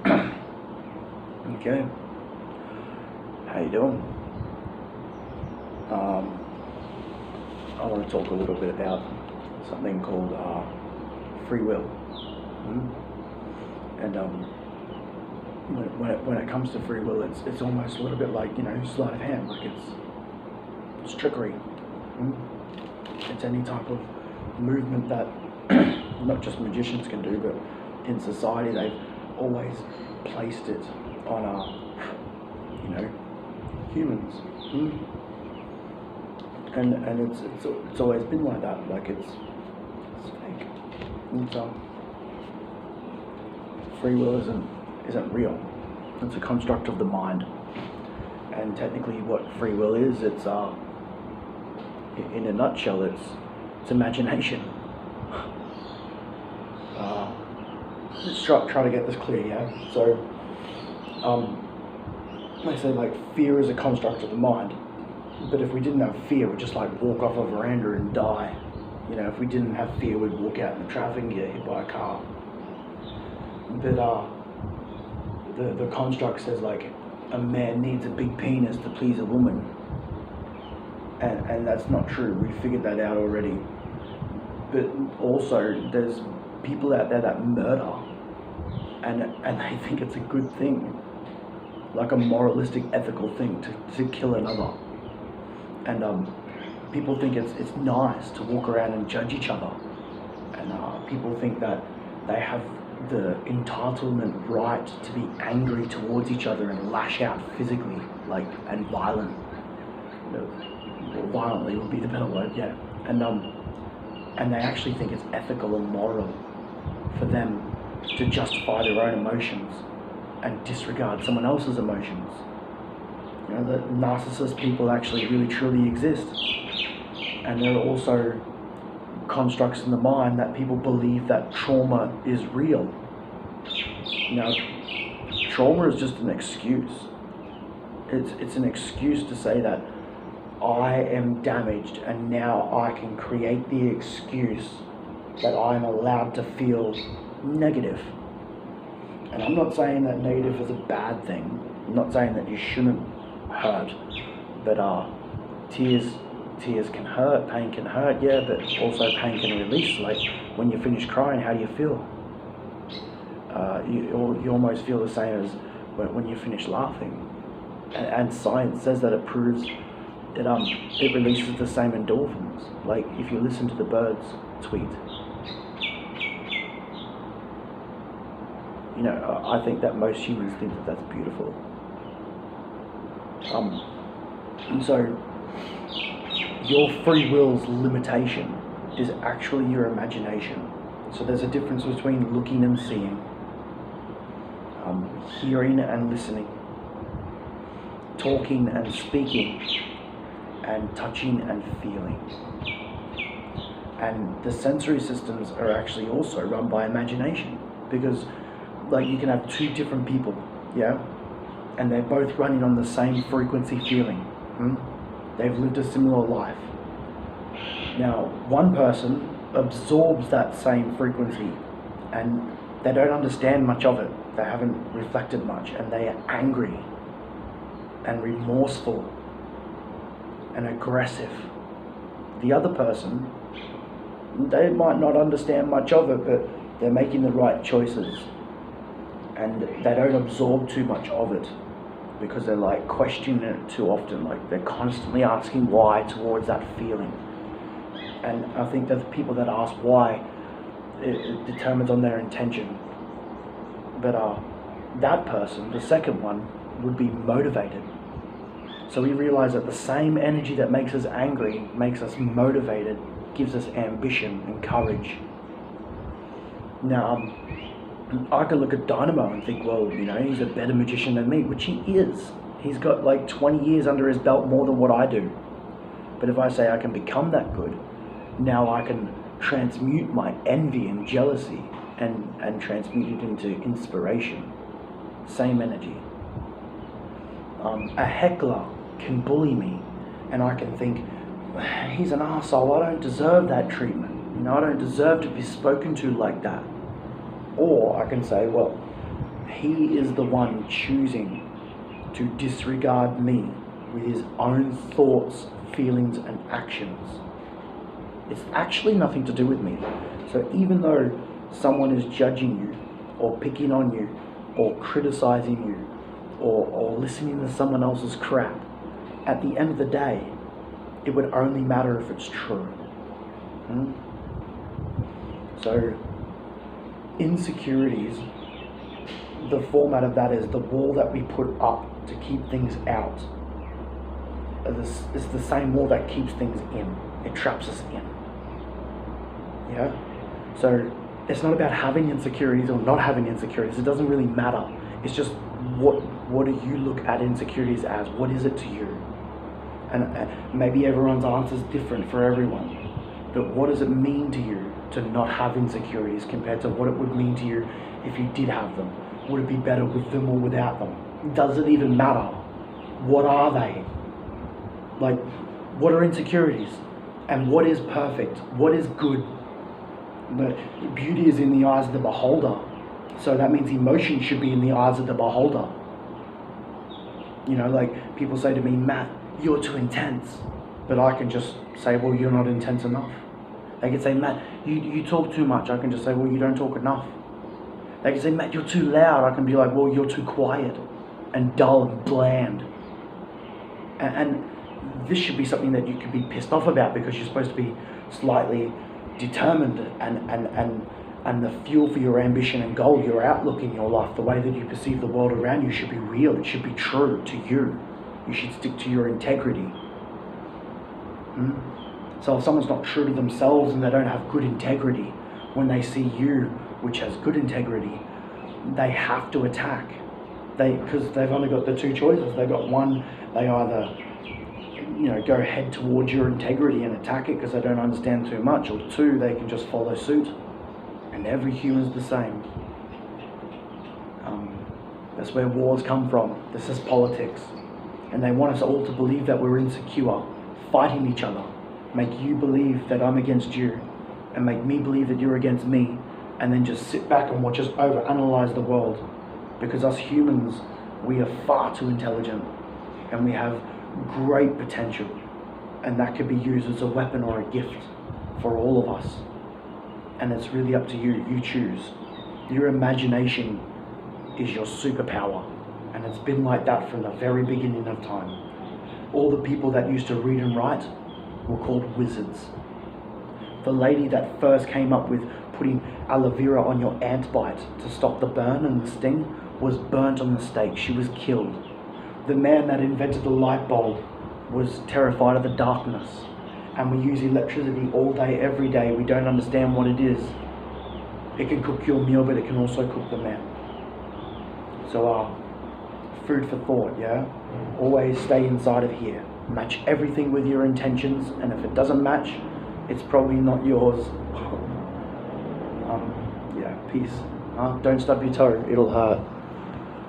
Okay, how you doing? I want to talk a little bit about something called free will. And when it comes to free will, it's almost a little bit like, sleight of hand, like it's trickery. It's any type of movement that not just magicians can do, but in society they've always placed it on humans. And it's always been like that. Like it's fake. Free will isn't real. It's a construct of the mind. And technically, what free will is, it's in a nutshell, it's imagination. Let's try to get this clear, yeah. So, they say like fear is a construct of the mind. But if we didn't have fear, we'd just like walk off a veranda and die. If we didn't have fear, we'd walk out in the traffic and get hit by a car. But the construct says like a man needs a big penis to please a woman, and that's not true. We figured that out already. But also, there's people out there that murder, and they think it's a good thing, like a moralistic, ethical thing to kill another. And people think it's nice to walk around and judge each other. And people think that they have the entitlement right to be angry towards each other and lash out physically, and violent. Violently would be the better word, yeah. And they actually think it's ethical and moral for them to justify their own emotions and disregard someone else's emotions. That narcissist people actually really truly exist. And there are also constructs in the mind that people believe that trauma is real. Trauma is just an excuse. It's an excuse to say that I am damaged and now I can create the excuse that I'm allowed to feel negative. And I'm not saying that negative is a bad thing. I'm not saying that you shouldn't hurt, but tears can hurt, pain can hurt, yeah, but also pain can release. Like when you finish crying, how do you feel? You almost feel the same as when you finish laughing, and science says that it proves it releases the same endorphins. Like if you listen to the birds tweet, I think that most humans think that that's beautiful. And so your free will's limitation is actually your imagination. So there's a difference between looking and seeing, hearing and listening, talking and speaking, and touching and feeling. And the sensory systems are actually also run by imagination, because you can have two different people, yeah? And they're both running on the same frequency feeling. They've lived a similar life. Now, one person absorbs that same frequency and they don't understand much of it. They haven't reflected much, and they are angry and remorseful and aggressive. The other person, they might not understand much of it, but they're making the right choices and they don't absorb too much of it, because they're questioning it too often. They're constantly asking why towards that feeling. And I think that the people that ask why, it determines on their intention. But that person, the second one, would be motivated. So we realize that the same energy that makes us angry makes us motivated, gives us ambition and courage. Now, I can look at Dynamo and think, well, he's a better magician than me, which he is. He's got 20 years under his belt more than what I do. But if I say I can become that good, now I can transmute my envy and jealousy and transmute it into inspiration. Same energy. A heckler can bully me, and I can think, he's an arsehole, I don't deserve that treatment. I don't deserve to be spoken to like that. Or I can say, well, he is the one choosing to disregard me with his own thoughts, feelings, and actions. It's actually nothing to do with me. So even though someone is judging you, or picking on you, or criticizing you, or listening to someone else's crap, at the end of the day, it would only matter if it's true. So, insecurities, the format of that is the wall that we put up to keep things out. It's the same wall that keeps things in. It traps us in. Yeah? So, it's not about having insecurities or not having insecurities. It doesn't really matter. It's just what do you look at insecurities as? What is it to you? And maybe everyone's answer is different for everyone. But what does it mean to you to not have insecurities compared to what it would mean to you if you did have them? Would it be better with them or without them? Does it even matter? What are they? Like, what are insecurities? And what is perfect? What is good? But beauty is in the eyes of the beholder. So that means emotion should be in the eyes of the beholder. You know, like people say to me, Matt, you're too intense. But I can just say, well, you're not intense enough. They can say, Matt, you talk too much. I can just say, well, you don't talk enough. They can say, Matt, you're too loud. I can be like, well, you're too quiet and dull and bland. And this should be something that you could be pissed off about, because you're supposed to be slightly determined, and the fuel for your ambition and goal, your outlook in your life, the way that you perceive the world around you should be real. It should be true to you. You should stick to your integrity. So if someone's not true to themselves and they don't have good integrity, when they see you, which has good integrity, they have to attack. Because they've only got the two choices. They've got one, they either go head towards your integrity and attack it because they don't understand too much, or two, they can just follow suit. And every human's the same. That's where wars come from. This is politics. And they want us all to believe that we're insecure, fighting each other. Make you believe that I'm against you, and make me believe that you're against me, and then just sit back and watch us overanalyze the world. Because us humans, we are far too intelligent, and we have great potential, and that could be used as a weapon or a gift for all of us. And it's really up to you. You choose. Your imagination is your superpower, and it's been like that from the very beginning of time. All the people that used to read and write were called wizards. The lady that first came up with putting aloe vera on your ant bite to stop the burn and the sting was burnt on the stake. She was killed. The man that invented the light bulb was terrified of the darkness. And we use electricity all day, every day. We don't understand what it is. It can cook your meal, but it can also cook the man. So, food for thought, yeah? Always stay inside of here. Match everything with your intentions, and if it doesn't match, it's probably not yours. Yeah, peace. Don't stub your toe, it'll hurt.